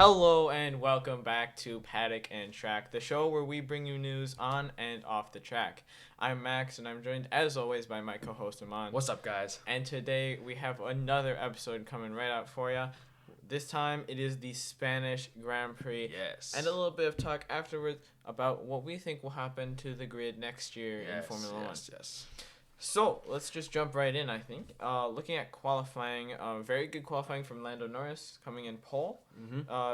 Hello and welcome back to Paddock and Track, the show where we bring you news on and off the track. I'm Max and I'm joined as always by my co-host Amaan. What's up, guys? And today we have another episode coming right out for you. This time it is the Spanish Grand Prix. Yes. And a little bit of talk afterwards about what we think will happen to the grid next year in Formula 1. Yes. So, let's just jump right in, I think. Looking at qualifying, very good qualifying from Lando Norris coming in pole.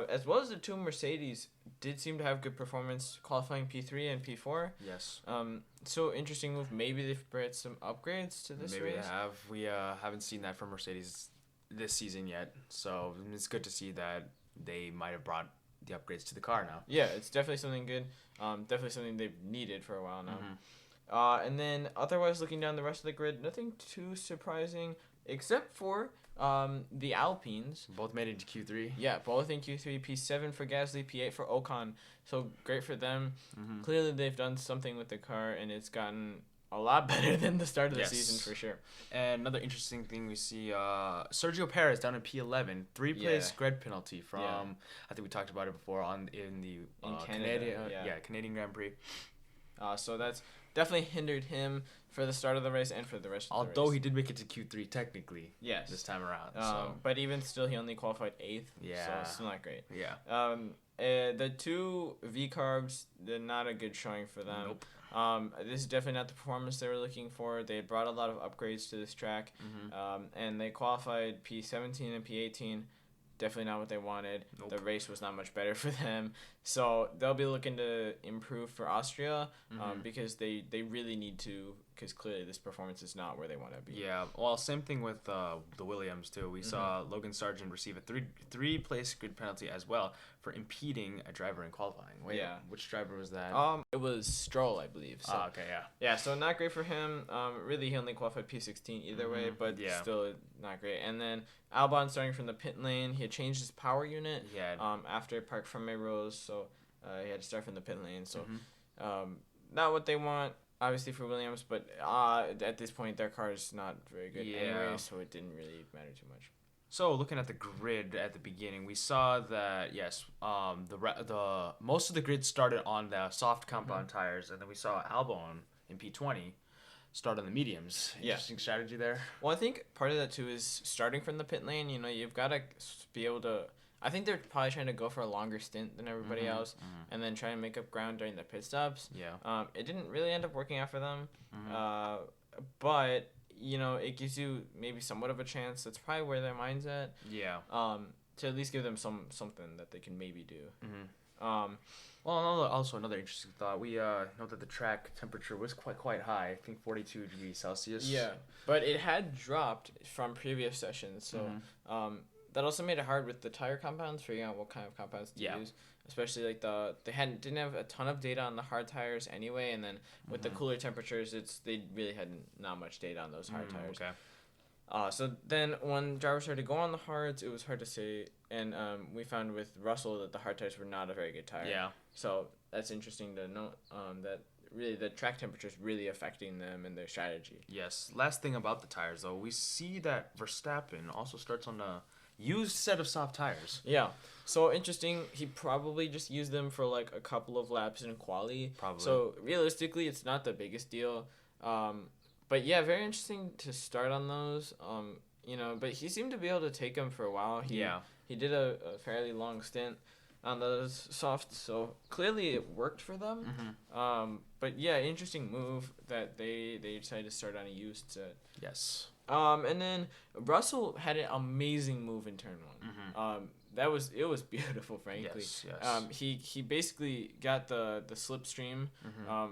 As well as the two Mercedes did seem to have good performance qualifying P3 and P4. Yes. So, interesting move. Maybe they've brought some upgrades to this Maybe race. they have. We haven't seen that from Mercedes this season yet. So, it's good to see that they might have brought the upgrades to the car now. Yeah, it's definitely something good. Definitely something they've needed for a while now. And then otherwise looking down the rest of the grid, nothing too surprising except for the Alpines. Both made it to Q3. Yeah, both in Q3, P7 for Gasly, P8 for Ocon. So great for them. Clearly they've done something with the car and it's gotten a lot better than the start of the season for sure. And another interesting thing we see, Sergio Perez down in P11, three-place grid penalty from, I think we talked about it before in Canada, Canadian Grand Prix. So that's definitely hindered him for the start of the race and for the rest of the race. Although he did make it to Q3 technically. Yes. This time around. But even still, he only qualified 8th. Yeah. So it's still not great. Yeah. The two V-carbs, they're not a good showing for them. Nope. This is definitely not the performance they were looking for. They had brought a lot of upgrades to this track. And they qualified P17 and P18. Definitely not what they wanted. Nope. The race was not much better for them. So they'll be looking to improve for Austria because they really need to, because clearly this performance is not where they want to be. Yeah, well, same thing with the Williams, too. We saw Logan Sargent receive a three-place grid penalty as well for impeding a driver in qualifying. Wait, which driver was that? It was Stroll, I believe. So, okay, yeah. Yeah, so not great for him. Really, he only qualified P16 either way, but still not great. And then Albon starting from the pit lane. He had changed his power unit after Park from Rose, so he had to start from the pit lane. So not what they want, obviously, for Williams, but at this point, their car is not very good anyway, so it didn't really matter too much. So looking at the grid at the beginning, we saw that the most of the grid started on the soft compound tires, and then we saw Albon in P20 start on the mediums. Interesting strategy there. Well, I think part of that too is starting from the pit lane. You know, you've got to be able to. I think they're probably trying to go for a longer stint than everybody else, and then try and make up ground during the pit stops. Yeah. It didn't really end up working out for them, but you know, it gives you maybe somewhat of a chance. That's probably where their mind's at. Yeah. To at least give them something that they can maybe do. Well, also another interesting thought. We know that the track temperature was quite high. I think 42 degrees Celsius. Yeah, but it had dropped from previous sessions, so that also made it hard with the tire compounds, figuring out what kind of compounds to use. Especially like didn't have a ton of data on the hard tires anyway, and then with the cooler temperatures, they really had not much data on those hard tires. Okay. So then when drivers started to go on the hards, it was hard to say, and we found with Russell that the hard tires were not a very good tire. Yeah. So that's interesting to note that really the track temperature is really affecting them and their strategy. Yes. Last thing about the tires, though, we see that Verstappen also starts on a used set of soft tires. Yeah. So interesting. He probably just used them for like a couple of laps in quali. Probably. So realistically, it's not the biggest deal. But yeah, very interesting to start on those. You know, but he seemed to be able to take them for a while. He did a fairly long stint on those softs, so clearly it worked for them. But yeah, interesting move that they decided to start on a used set. Yes. And then Russell had an amazing move in turn 1. It was beautiful, frankly. Yes. He basically got the slipstream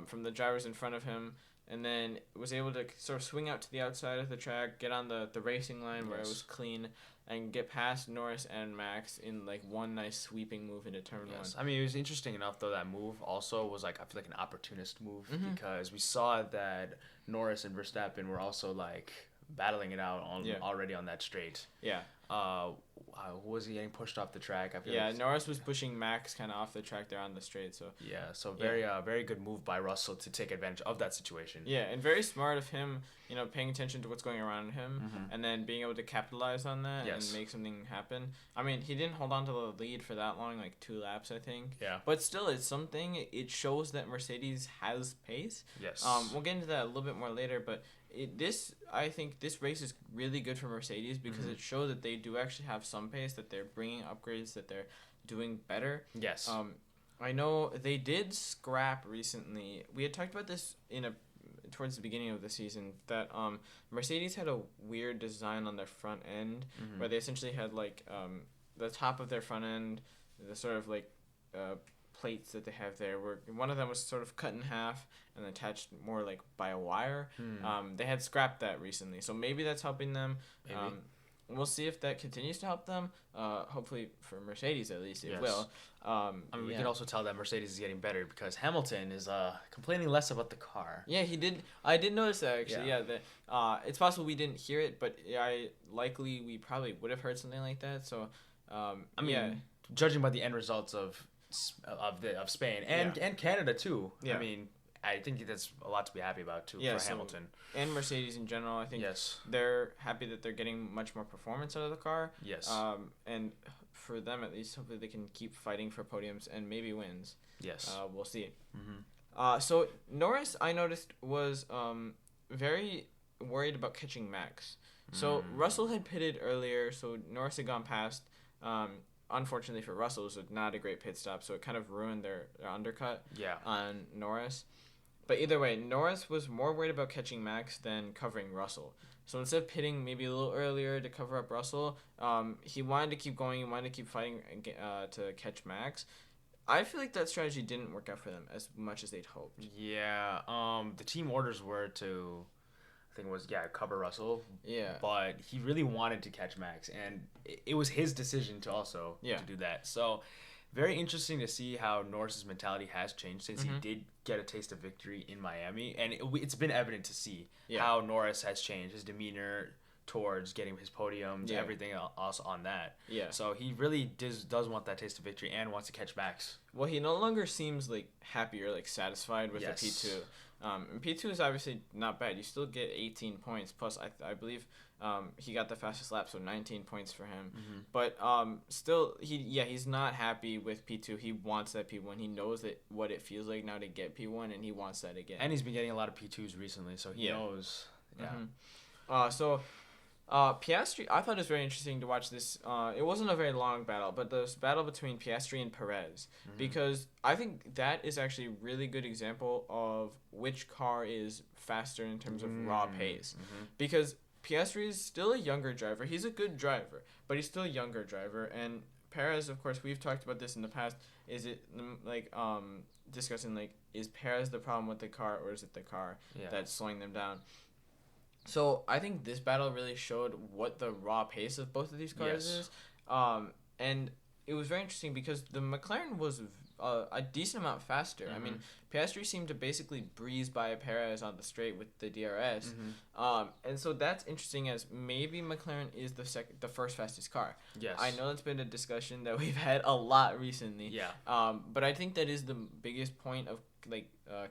from the drivers in front of him, and then was able to sort of swing out to the outside of the track, get on the racing line where it was clean, and get past Norris and Max in like one nice sweeping move into turn 1. I mean, it was interesting enough, though, that move also was like, I feel like an opportunist move because we saw that Norris and Verstappen were also like battling it out already on that straight. Yeah. Was he getting pushed off the track? I feel Norris was pushing Max kind of off the track there on the straight. So very good move by Russell to take advantage of that situation. Yeah, and very smart of him, paying attention to what's going around him, and then being able to capitalize on that and make something happen. I mean, he didn't hold on to the lead for that long, like 2 laps, I think. Yeah. But still, it's something. It shows that Mercedes has pace. Yes. We'll get into that a little bit more later, but I think this race is really good for Mercedes because it shows that they do actually have some pace, that they're bringing upgrades, that they're doing better. Yes. I know they did scrap recently. We had talked about this towards the beginning of the season that Mercedes had a weird design on their front end where they essentially had like the top of their front end, the sort of like plates that they have there, where one of them was sort of cut in half and attached more like by a wire. They had scrapped that recently, so maybe that's helping them. Maybe. We'll see if that continues to help them. Hopefully for Mercedes at least it will. We can also tell that Mercedes is getting better because Hamilton is complaining less about the car. Yeah, he did. I did notice that actually. Yeah, it's possible we didn't hear it, but we probably would have heard something like that. So, judging by the end results of Spain and Canada too. Yeah. I mean, I think that's a lot to be happy about too for Hamilton. And Mercedes in general, I think they're happy that they're getting much more performance out of the car. Yes. And for them at least, hopefully they can keep fighting for podiums and maybe wins. Yes. We'll see. So Norris, I noticed, was very worried about catching Max. So Russell had pitted earlier, so Norris had gone past. Unfortunately for Russell, it was not a great pit stop, so it kind of ruined their undercut on Norris. But either way, Norris was more worried about catching Max than covering Russell. So instead of pitting maybe a little earlier to cover up Russell, he wanted to keep going. He wanted to keep fighting to catch Max. I feel like that strategy didn't work out for them as much as they'd hoped. Yeah. The team orders were to, I think it was, cover Russell. Yeah. But he really wanted to catch Max, and it was his decision to also to do that. So very interesting to see how Norris's mentality has changed since he did get a taste of victory in Miami. And it's been evident to see how Norris has changed, his demeanor towards getting his podiums, everything else on that. Yeah. So he really does want that taste of victory and wants to catch Max. Well, he no longer seems like happy or like satisfied with the P2. And P2 is obviously not bad. You still get 18 points. Plus, I believe he got the fastest lap, so 19 points for him. But still, he's not happy with P2. He wants that P1. He knows what it feels like now to get P1, and he wants that again. And he's been getting a lot of P2s recently, so he knows. Yeah. Piastri, I thought it was very interesting to watch this. It wasn't a very long battle, but this battle between Piastri and Perez, because I think that is actually a really good example of which car is faster in terms of raw pace. Because Piastri is still a younger driver. He's a good driver, but he's still a younger driver. And Perez, of course, we've talked about this in the past. Is it discussing is Perez the problem with the car, or is it the car that's slowing them down? So I think this battle really showed what the raw pace of both of these cars is. And it was very interesting because the McLaren was a decent amount faster. I mean, Piastri seemed to basically breeze by Perez on the straight with the DRS. And so that's interesting, as maybe McLaren is the first fastest car. Yes. I know that's been a discussion that we've had a lot recently. Yeah. But I think that is the biggest point of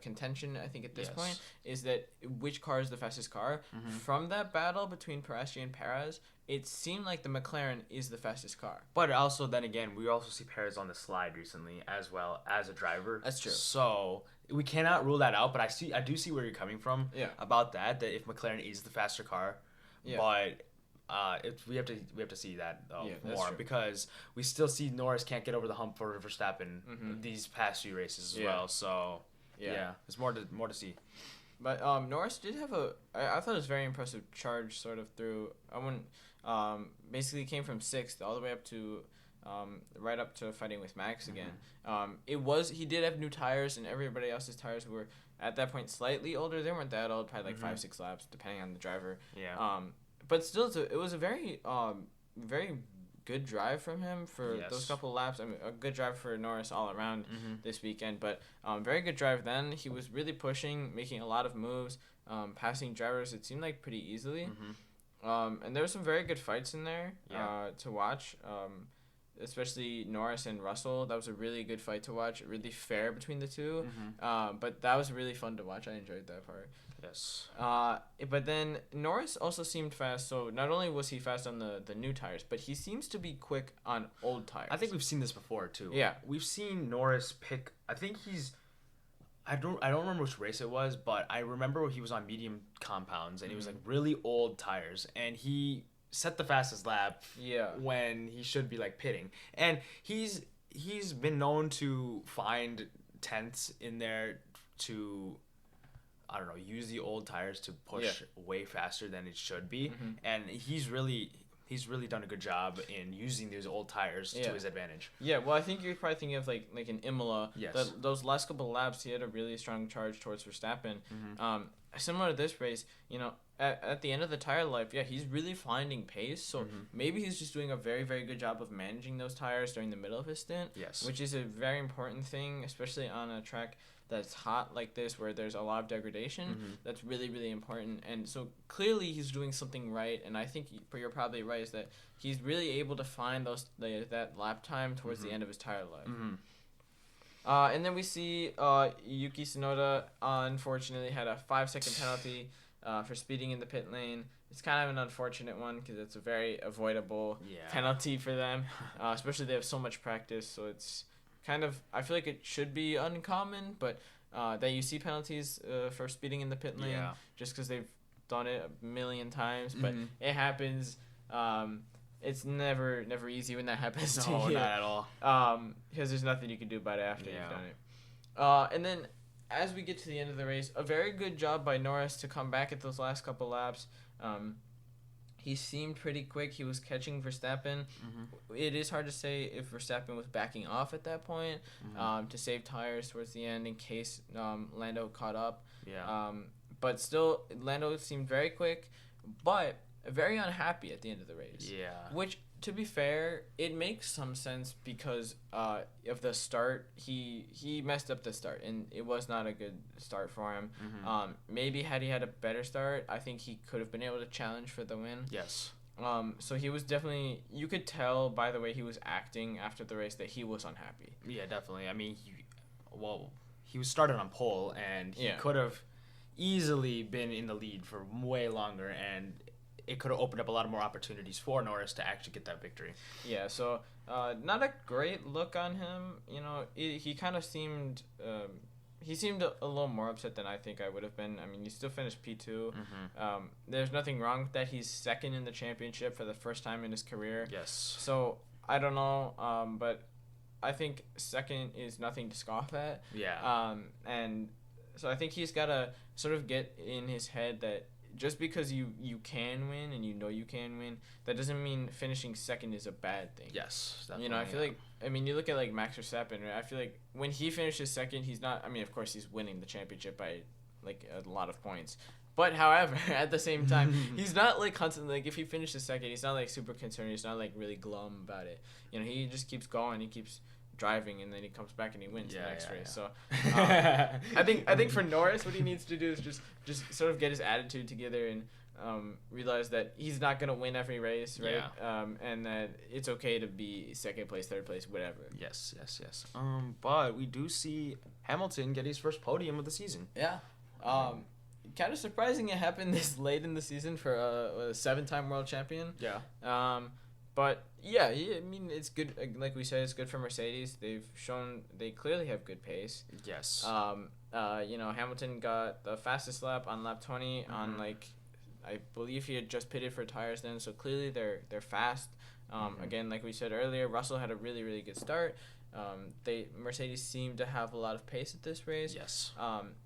contention, I think, at this point, is that which car is the fastest car. From that battle between Piastri and Perez, it seemed like the McLaren is the fastest car. But also, then again, we also see Perez on the slide recently as well as a driver. That's true. So we cannot rule that out, but I do see where you're coming from about that if McLaren is the faster car. But we have to see that more, because we still see Norris can't get over the hump for Verstappen these past few races as well. So there's more to see. But Norris did have I thought it was very impressive charge sort of through. Basically came from 6th all the way up to right up to fighting with Max again. He did have new tires, and everybody else's tires were at that point slightly older. They weren't that old, probably 5-6 laps depending on the driver. But still, it was a very very good drive from him for those couple of laps. I mean, a good drive for Norris all around this weekend, but very good drive then. He was really pushing, making a lot of moves. passing drivers, it seemed like pretty easily. Mm-hmm. And there were some very good fights in there Yeah. to watch. Especially Norris and Russell. That was a really good fight to watch. Really fair between the two. Mm-hmm. But that was really fun to watch. I enjoyed that part. Yes. But then Norris also seemed fast. So not only was he fast on the new tires, but he seems to be quick on old tires. I think we've seen this before too. Yeah. We've seen Norris pick. I think he's. I don't remember which race it was, but I remember he was on medium compounds and he was like really old tires, and he set the fastest lap. Yeah. When he should be like pitting, and he's been known to find tenths in there to, I don't know, use the old tires to push way faster than it should be, and he's really done a good job in using these old tires to his advantage. Yeah, well, I think you're probably thinking of like in Imola. Yes. Those last couple of laps, he had a really strong charge towards Verstappen. Similar to this race, at the end of the tire life, he's really finding pace. So maybe he's just doing a very, very good job of managing those tires during the middle of his stint. Yes. Which is a very important thing, especially on a track that's hot like this, where there's a lot of degradation. That's really, really important. And so clearly he's doing something right. And I think you're probably right, is that he's really able to find that lap time towards the end of his tire life. And then we see Yuki Tsunoda, unfortunately, had a 5-second penalty for speeding in the pit lane. It's kind of an unfortunate one because it's a very avoidable penalty for them, especially they have so much practice. So it's kind of, I feel like it should be uncommon, but that you see penalties for speeding in the pit lane just because they've done it a million times. But it happens. It's never easy when that happens to you. No, not at all. Because there's nothing you can do about it after you've done it. And then as we get to the end of the race, a very good job by Norris to come back at those last couple laps. He seemed pretty quick. He was catching Verstappen. It is hard to say if Verstappen was backing off at that point to save tires towards the end in case Lando caught up. But still, Lando seemed very quick, but very unhappy at the end of the race. Which, to be fair, it makes some sense because of the start. He messed up the start, and it was not a good start for him. Maybe had he had a better start, I think he could have been able to challenge for the win. Yes. So he was definitely, you could tell by the way he was acting after the race that he was unhappy. Yeah, definitely. I mean, he was started on pole, and he could have easily been in the lead for way longer, and it could have opened up a lot of more opportunities for Norris to actually get that victory. Yeah, so not a great look on him. He kind of seemed he seemed a little more upset than I think I would have been. I mean, he still finished P2. There's nothing wrong with that. He's second in the championship for the first time in his career. Yes. So I don't know, but I think second is nothing to scoff at. Yeah. And so I think he's got to sort of get in his head that just because you can win and you can win, that doesn't mean finishing second is a bad thing. Yes, definitely. I feel like, I mean, you look at like Max Verstappen, right? I feel like when he finishes second, he's not, I mean, of course he's winning the championship by like a lot of points. But however, at the same time, he's not like constantly, like if he finishes second, he's not like super concerned. He's not like really glum about it. He just keeps going. He keeps driving, and then he comes back and he wins the next race. So I think for Norris, what he needs to do is just sort of get his attitude together and realize that he's not gonna win every race, right? And that it's okay to be second place, third place, whatever. Yes. But we do see Hamilton get his first podium of the season. Yeah. Kind of surprising it happened this late in the season for a 7-time world champion. Yeah. But yeah, I mean, it's good. Like we said, it's good for Mercedes. They've shown they clearly have good pace. Yes. Hamilton got the fastest lap on lap 20 on I believe he had just pitted for tires then. So clearly they're fast. Again, like we said earlier, Russell had a really, really good start. Mercedes seemed to have a lot of pace at this race. Yes.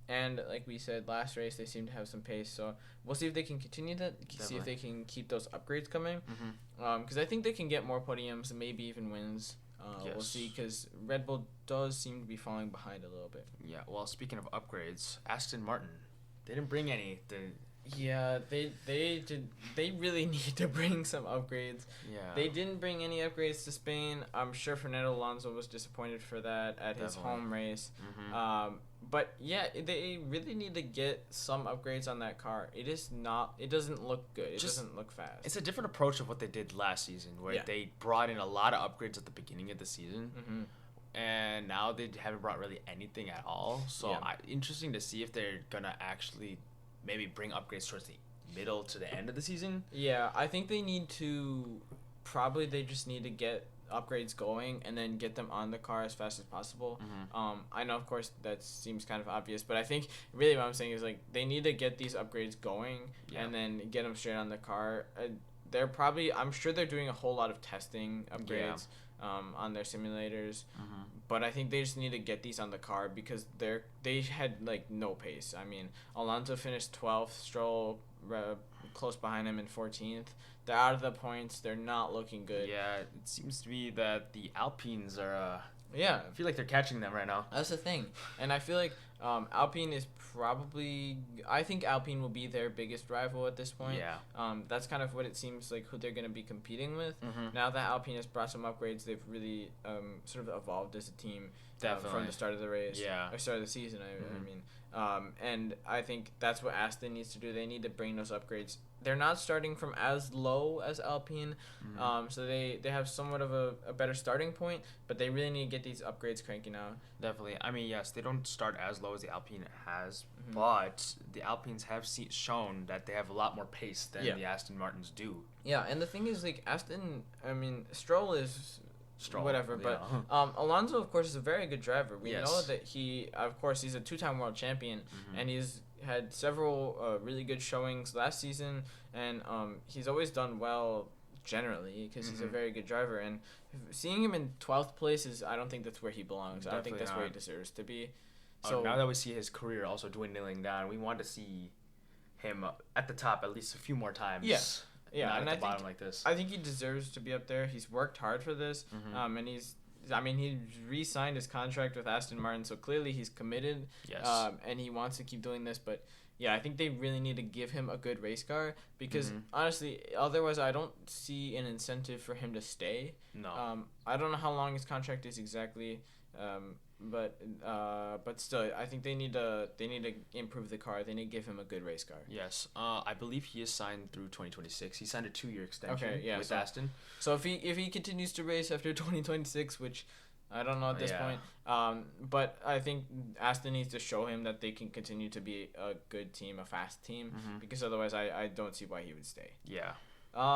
And like we said last race, they seem to have some pace. So we'll see if they can continue that. Definitely. See if they can keep those upgrades coming. Because I think they can get more podiums and maybe even wins. We'll see, because Red Bull does seem to be falling behind a little bit. Yeah. Well, speaking of upgrades, Aston Martin, they didn't bring any. Yeah, they did. They really need to bring some upgrades. Yeah. They didn't bring any upgrades to Spain. I'm sure Fernando Alonso was disappointed for that at his home race. But yeah, they really need to get some upgrades on that car. It is not. It doesn't look good. It doesn't look fast. It's a different approach of what they did last season, where they brought in a lot of upgrades at the beginning of the season, and now they haven't brought really anything at all. So interesting to see if they're gonna actually maybe bring upgrades towards the middle to the end of the season. Yeah, I think they need to. Probably they just need to get upgrades going and then get them on the car as fast as possible. I know, of course, that seems kind of obvious, but I think really what I'm saying is like they need to get these upgrades going and then get them straight on the car. I'm sure they're doing a whole lot of testing upgrades on their simulators, but I think they just need to get these on the car because they had like no pace. I mean, Alonso finished 12th, Stroll close behind him in 14th. They're out of the points. They're not looking good. Yeah, it seems to be that the Alpines are... I feel like they're catching them right now. That's the thing. And I feel like Alpine is probably... I think Alpine will be their biggest rival at this point. Yeah. That's kind of what it seems like who they're going to be competing with. Now that Alpine has brought some upgrades, they've really sort of evolved as a team from the start of the race. Or start of the season, I mean. And I think that's what Aston needs to do. They need to bring those upgrades. They're not starting from as low as Alpine, so they have somewhat of a better starting point, but they really need to get these upgrades cranking out. Definitely. I mean, yes, they don't start as low as the Alpine has, but the Alpines have shown that they have a lot more pace than the Aston Martins do. Yeah, and the thing is, like, Stroll is... whatever, but Alonso, of course, is a very good driver. We know that he's a two-time world champion, and he's had several really good showings last season, and he's always done well generally because he's a very good driver. And seeing him in 12th place I don't think that's where he belongs. Definitely I don't think that's where he deserves to be. So now that we see his career also dwindling down, we want to see him at the top at least a few more times. Yeah, and at the bottom like this. I think he deserves to be up there. He's worked hard for this, and he re-signed his contract with Aston Martin, so clearly he's committed, and he wants to keep doing this. But yeah, I think they really need to give him a good race car because honestly, otherwise I don't see an incentive for him to stay. No. I don't know how long his contract is exactly, but still, I think they need to improve the car. They need to give him a good race car. Yes, I believe he is signed through 2026. He signed a 2-year extension with Aston. So if he continues to race after 2026, which I don't know at this point, but I think Aston needs to show him that they can continue to be a good team, a fast team, because otherwise I don't see why he would stay. Yeah.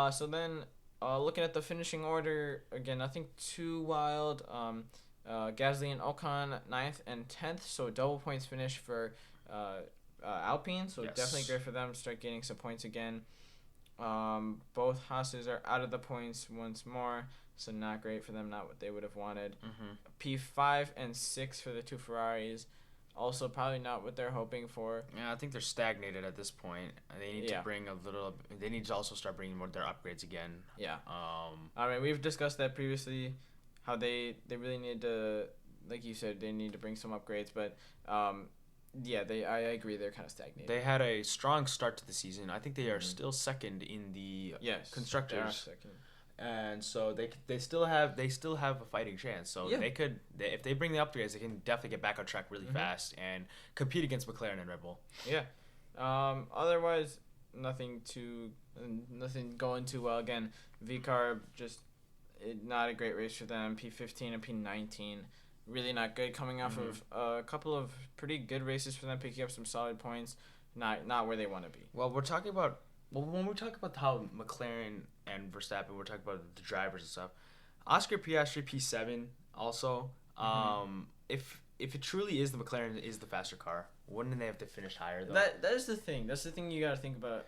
So then looking at the finishing order again, nothing too wild. Gasly and Ocon 9th and 10th, so double points finish for Alpine, so definitely great for them to start getting some points again. Both Haas's are out of the points once more, so not great for them, not what they would have wanted. P5 and 6 for the two Ferraris, also probably not what they're hoping for. Yeah, I think they're stagnated at this point. They need to bring they need to also start bringing more of their upgrades again. Yeah. I mean, we've discussed that previously, how they really need to, like you said, they need to bring some upgrades, but I agree, they're kind of stagnated. They had a strong start to the season. I think they are still second in the constructors. They are second. And so they still have a fighting chance. So if they bring the upgrades, they can definitely get back on track really fast and compete against McLaren and Red Bull. Yeah. Otherwise, nothing going too well. Again, VCarb just not a great race for them. P15 and P19, really not good. Coming off of a couple of pretty good races for them, picking up some solid points. Not where they want to be. Well, when we talk about how McLaren and Verstappen, we're talking about the drivers and stuff. Oscar Piastri P7 also. If it truly is the McLaren is the faster car, wouldn't they have to finish higher though? That is the thing. That's the thing you got to think about.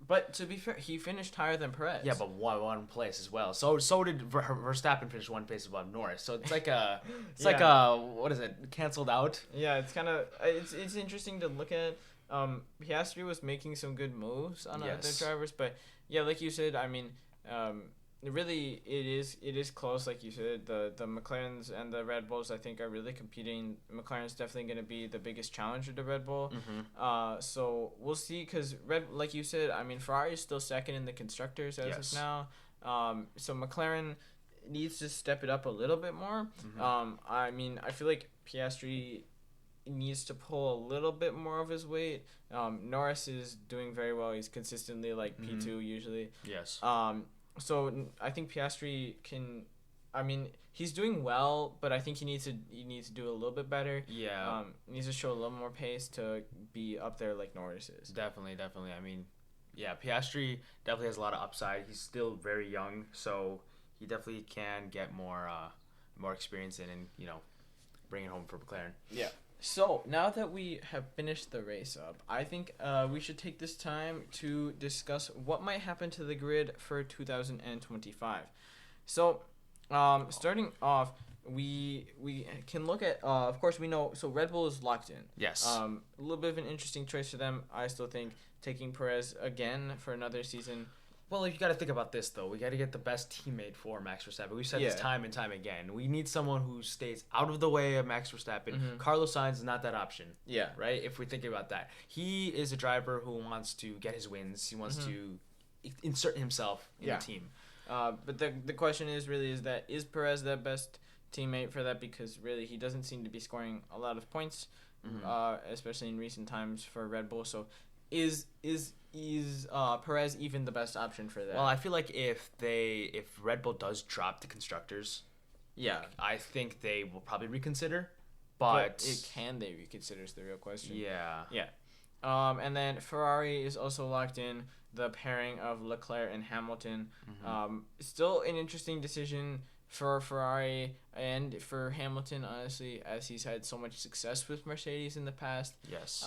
But to be fair, he finished higher than Perez. Yeah, but one place as well. So did Verstappen finish one place above Norris. So it's like what is it? Canceled out. Yeah, it's kind of it's interesting to look at. Piastri was making some good moves on other drivers, but yeah, like you said, I mean, really it is close. Like you said, the McLarens and the Red Bulls, I think, are really competing. McLaren's definitely going to be the biggest challenger to Red Bull. So we'll see, because like you said, I mean, Ferrari is still second in the constructors as of now. So McLaren needs to step it up a little bit more. I mean, I feel like Piastri needs to pull a little bit more of his weight. Norris is doing very well. He's consistently like P2 usually. Yes. So I think Piastri can. I mean, he's doing well, but I think he needs to do a little bit better. Yeah. Needs to show a little more pace to be up there like Norris is. Definitely. I mean, yeah, Piastri definitely has a lot of upside. He's still very young, so he definitely can get more experience in and, bring it home for McLaren. Yeah. So now that we have finished the race up, I think we should take this time to discuss what might happen to the grid for 2025. So, starting off, we can look at of course we know Red Bull is locked in. Yes. A little bit of an interesting choice for them. I still think taking Perez again for another season. Well, you got to think about this, though. We got to get the best teammate for Max Verstappen. We've said this time and time again. We need someone who stays out of the way of Max Verstappen. Mm-hmm. Carlos Sainz is not that option. Yeah. Right? If we think about that. He is a driver who wants to get his wins. He wants to insert himself in the team. But the question is Perez the best teammate for that? Because really he doesn't seem to be scoring a lot of points, especially in recent times for Red Bull. So is Perez even the best option for that? Well, I feel like if Red Bull does drop the constructors, I think they will probably reconsider. But can they reconsider is the real question. Yeah. Yeah. And then Ferrari is also locked in. The pairing of Leclerc and Hamilton. Still an interesting decision for Ferrari and for Hamilton, honestly, as he's had so much success with Mercedes in the past. Yes.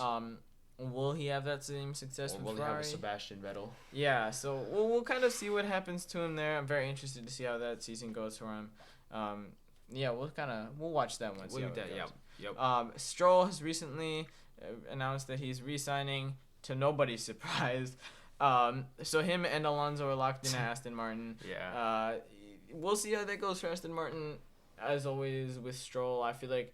Will he have that same success with Ferrari? Will he have a Sebastian Vettel? Yeah, so we'll kind of see what happens to him there. I'm very interested to see how that season goes for him. We'll watch that one. We'll do that. Yep. Stroll has recently announced that he's re-signing, to nobody's surprise. So him and Alonso are locked in at Aston Martin. Yeah. We'll see how that goes for Aston Martin. As always with Stroll, I feel like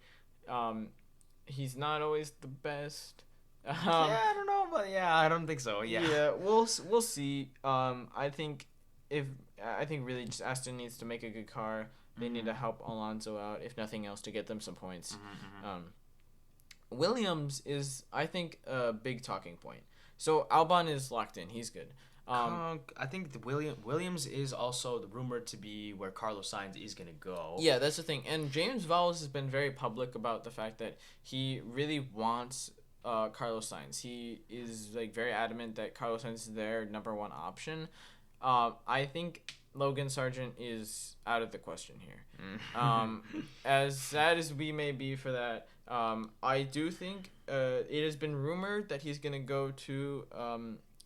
he's not always the best. I don't know, but I don't think so. Yeah, we'll see. I think really just Aston needs to make a good car. They need to help Alonso out, if nothing else, to get them some points. Williams is, I think, a big talking point. So Albon is locked in. He's good. I think Williams is also rumored to be where Carlos Sainz is going to go. Yeah, that's the thing. And James Vowles has been very public about the fact that he really wants Carlos Sainz. He is very adamant that Carlos Sainz is their number one option. I think Logan Sargent is out of the question here. As sad as we may be for that, I do think it has been rumored that he's going to go to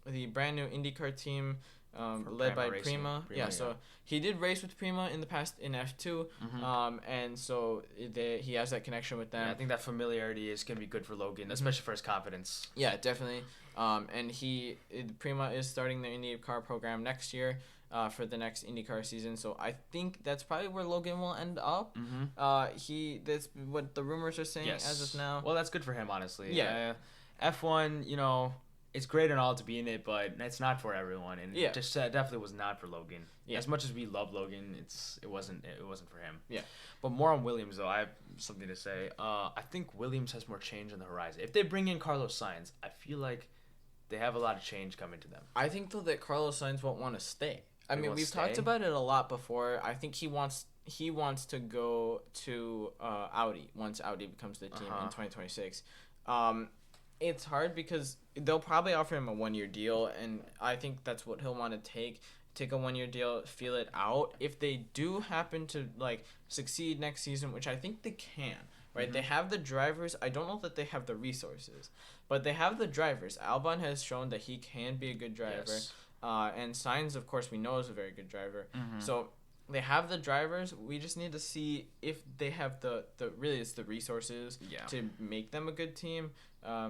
the brand new IndyCar team led by Prima. So he did race with Prima in the past in F2, and so he has that connection with them. Yeah, I think that familiarity is going to be good for Logan, especially for his confidence. Yeah, definitely. And Prima is starting the IndyCar program next year for the next IndyCar season. So I think that's probably where Logan will end up. That's what the rumors are saying as of now. Well, that's good for him, honestly. Yeah. F1, it's great and all to be in it, but it's not for everyone, and it just definitely was not for Logan. Yeah. As much as we love Logan, it wasn't for him. Yeah. But more on Williams though, I have something to say. I think Williams has more change on the horizon. If they bring in Carlos Sainz, I feel like they have a lot of change coming to them. I think though that Carlos Sainz won't want to stay. I mean, we've talked about it a lot before. I think he wants to go to Audi once Audi becomes the team in 2026. It's hard because they'll probably offer him a 1-year deal, and I think that's what he'll want to take a 1-year deal, feel it out. If they do happen to succeed next season, which I think they can, right? They have the drivers. I don't know that they have the resources, but they have the drivers. Albon has shown that he can be a good driver, and Sainz, of course, we know is a very good driver. So they have the drivers. We just need to see if they have the resources to make them a good team.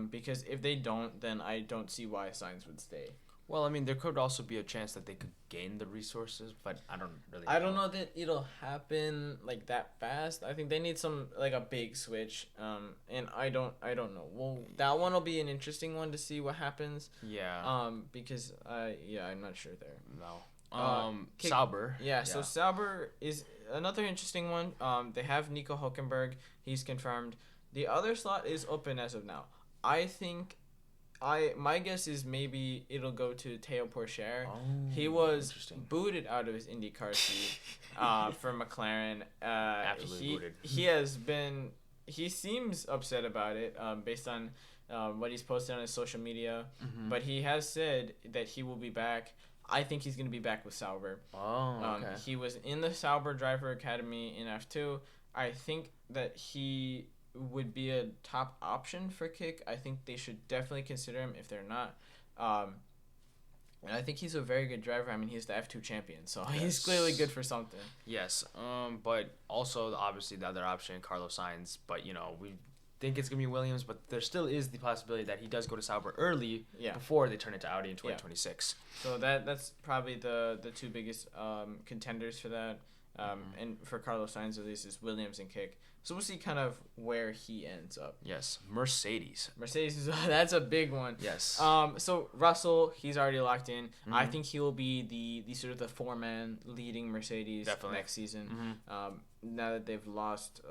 Because if they don't, then I don't see why Sainz would stay. Well, I mean, there could also be a chance that they could gain the resources, but I don't really know. I don't know that it'll happen that fast. I think they need some a big switch. And I don't know. Well, that one will be an interesting one to see what happens. Yeah. Because I'm not sure there. No. Sauber. Yeah, so Sauber is another interesting one. They have Nico Hülkenberg. He's confirmed. The other slot is open as of now. I think my guess is maybe it'll go to Teo Pourchaire. Oh, he was booted out of his IndyCar seat for McLaren. Absolutely booted. He seems upset about it based on what he's posted on his social media. Mm-hmm. But he has said that he will be back. I think he's going to be back with Sauber. Oh, okay. He was in the Sauber Driver Academy in F2. I think that he would be a top option for Kick. I think they should definitely consider him if they're not. And I think he's a very good driver. I mean, he's the F2 champion, so he's clearly good for something. Yes. But also, obviously, the other option, Carlos Sainz. But, we think it's going to be Williams, but there still is the possibility that he does go to Sauber early before they turn it to Audi in 2026. So that's probably the two biggest contenders for that. And for Carlos Sainz, at least, is Williams and Kick. So we'll see kind of where he ends up. Yes, Mercedes, that's a big one. Yes. So Russell, he's already locked in. Mm-hmm. I think he will be the sort of the foreman leading Mercedes next season. Mm-hmm. Now that they've lost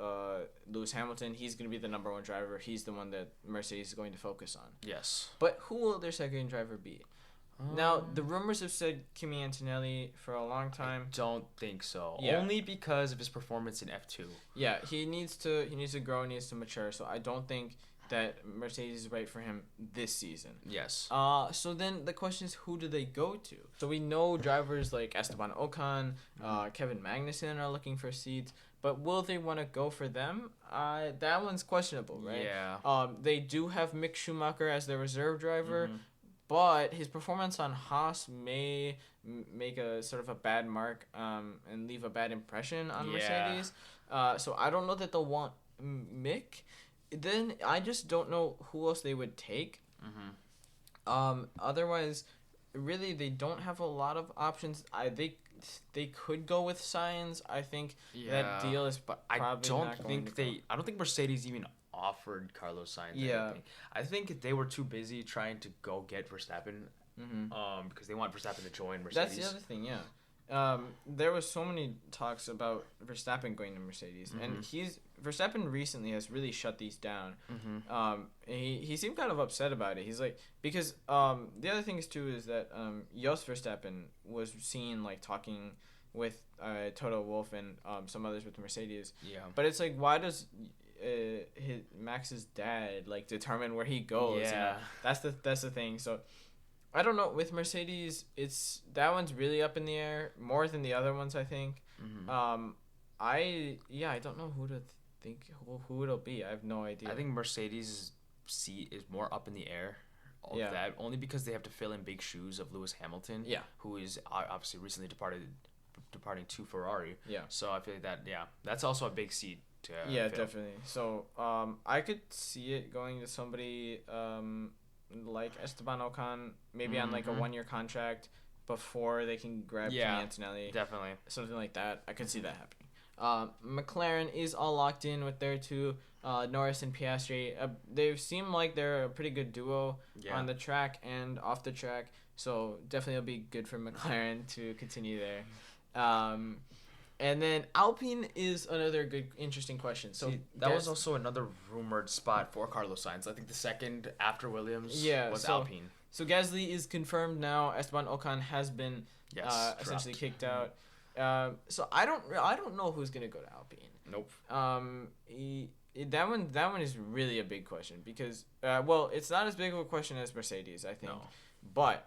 Lewis Hamilton, he's going to be the number one driver. He's the one that Mercedes is going to focus on. Yes. But who will their second driver be? Now, the rumors have said Kimi Antonelli for a long time. I don't think so. Yeah. Only because of his performance in F2. Yeah, he needs to grow, needs to mature. So I don't think that Mercedes is right for him this season. Yes. So then the question is, who do they go to? So we know drivers like Esteban Ocon, Kevin Magnussen are looking for seats. But will they want to go for them? That one's questionable, right? Yeah. They do have Mick Schumacher as their reserve driver. Mm-hmm. But his performance on Haas may make a sort of a bad mark and leave a bad impression on Mercedes. So I don't know that they'll want Mick. Then I just don't know who else they would take. Mm-hmm. Otherwise, really, they don't have a lot of options. They could go with Sainz. I think that deal is I don't think Mercedes even offered Carlos Sainz. Yeah. I think they were too busy trying to go get Verstappen because they want Verstappen to join Mercedes. That's the other thing, yeah. There was so many talks about Verstappen going to Mercedes, and Verstappen recently has really shut these down. Mm-hmm. He seemed kind of upset about it. He's like, because the other thing is too is that Jos Verstappen was seen like talking with Toto Wolff and some others with Mercedes. Yeah. But it's like, why does Max's dad like determine where he goes? Yeah. That's the thing. So I don't know, with Mercedes, that one's really up in the air more than the other ones, I think. Mm-hmm. I don't know who to think who it'll be. I have no idea. I think Mercedes' seat is more up in the air. That only because they have to fill in big shoes of Lewis Hamilton. Yeah. Who is obviously recently departing to Ferrari. Yeah. So I feel like that's also a big seat. Yeah, definitely. So I could see it going to somebody like Esteban Ocon, maybe on like a 1-year contract before they can grab Kimi Antonelli. Definitely. Something like that. I could see that happening. McLaren is all locked in with their two, Norris and Piastri. They seem like they're a pretty good duo on the track and off the track. So definitely it'll be good for McLaren to continue there. And then Alpine is another good, interesting question. So that was also another rumored spot for Carlos Sainz. I think the second after Williams was Alpine. So Gasly is confirmed now. Esteban Ocon has been essentially kicked out. So I don't know who's gonna go to Alpine. Nope. That one is really a big question because it's not as big of a question as Mercedes, I think. No. But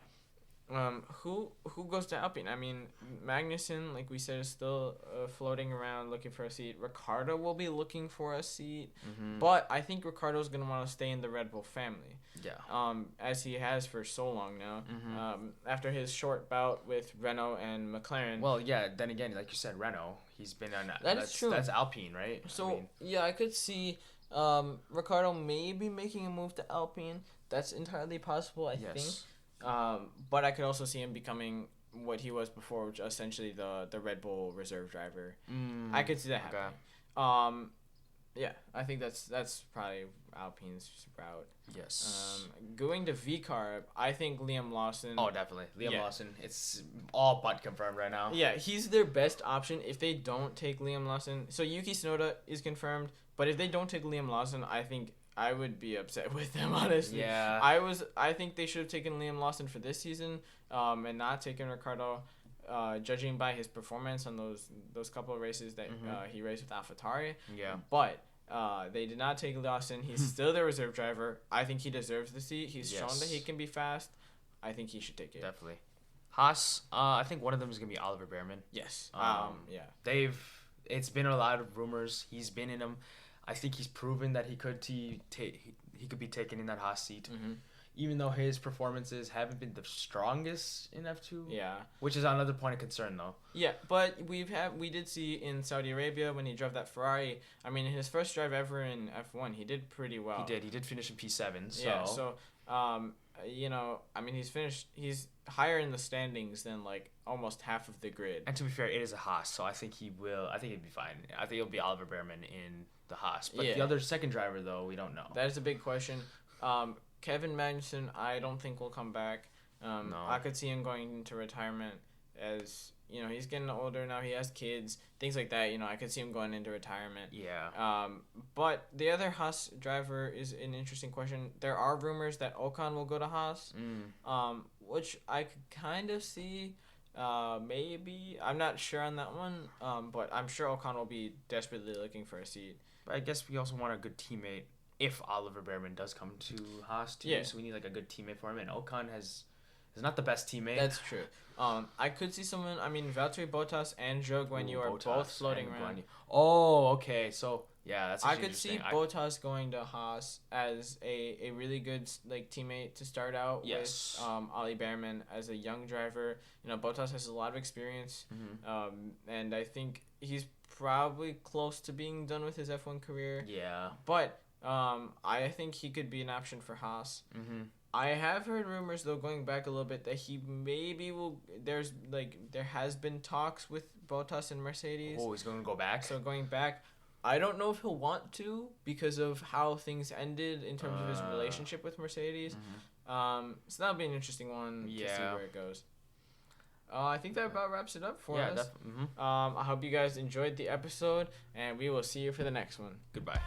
who goes to Alpine? I mean, Magnussen, like we said, is still floating around looking for a seat. Ricciardo will be looking for a seat, but I think Ricciardo's gonna want to stay in the Red Bull family. Yeah. As he has for so long now. After his short bout with Renault and McLaren. Well, yeah. Then again, like you said, Renault. He's been on. That's true. That's Alpine, right? So I could see Ricciardo maybe making a move to Alpine. That's entirely possible, I think. But I could also see him becoming what he was before, which is essentially the Red Bull reserve driver. I could see that happening. I think that's probably Alpine's route. Yes. Going to VCARB, I think Liam Lawson. Oh, definitely. Liam Lawson. It's all but confirmed right now. Yeah, he's their best option if they don't take Liam Lawson. So Yuki Tsunoda is confirmed. But if they don't take Liam Lawson, I think I would be upset with them, honestly. Yeah. I think they should have taken Liam Lawson for this season, and not taken Ricardo, judging by his performance on those couple of races that he raced with AlphaTauri. Yeah. But they did not take Lawson. He's still their reserve driver. I think he deserves the seat. He's shown that he can be fast. I think he should take it. Definitely. Haas, I think one of them is going to be Oliver Behrman. Yes. Yeah. It's been a lot of rumors. He's been in them. I think he's proven that he could he could be taken in that Haas seat. Mm-hmm. Even though his performances haven't been the strongest in F2. Yeah. Which is another point of concern, though. Yeah, but we did see in Saudi Arabia when he drove that Ferrari. I mean, his first drive ever in F1, he did pretty well. He did finish in P7. So. Yeah, so, I mean, he's higher in the standings than, like, almost half of the grid. And to be fair, it is a Haas, so I think he'd be fine. I think it'll be Oliver Behrman in the Haas. But the other second driver, though, we don't know. That is a big question. Kevin Magnussen, I don't think will come back. No. I could see him going into retirement as, he's getting older now. He has kids, things like that. I could see him going into retirement. Yeah. But the other Haas driver is an interesting question. There are rumors that Ocon will go to Haas, which I could kind of see. Maybe. I'm not sure on that one, but I'm sure Ocon will be desperately looking for a seat. But I guess we also want a good teammate if Oliver Behrman does come to Haas too. Yeah. So we need like a good teammate for him. And Ocon is not the best teammate. That's true. I could see someone. I mean, Valtteri Bottas and Zhou Guanyu are both floating around. Oh, okay. So yeah, that's. I could see Bottas going to Haas as a really good like teammate to start out with. Ollie Behrman as a young driver. Bottas has a lot of experience. And I think he's probably close to being done with his F1 career. Yeah. But I think he could be an option for Haas. I have heard rumors, though, going back a little bit, that he maybe will. There has been talks with Bottas and Mercedes. Oh, he's going to go back? So going back, I don't know if he'll want to because of how things ended in terms of his relationship with Mercedes. So that'll be an interesting one to see where it goes. I think that about wraps it up for us. I hope you guys enjoyed the episode, and we will see you for the next one. Goodbye.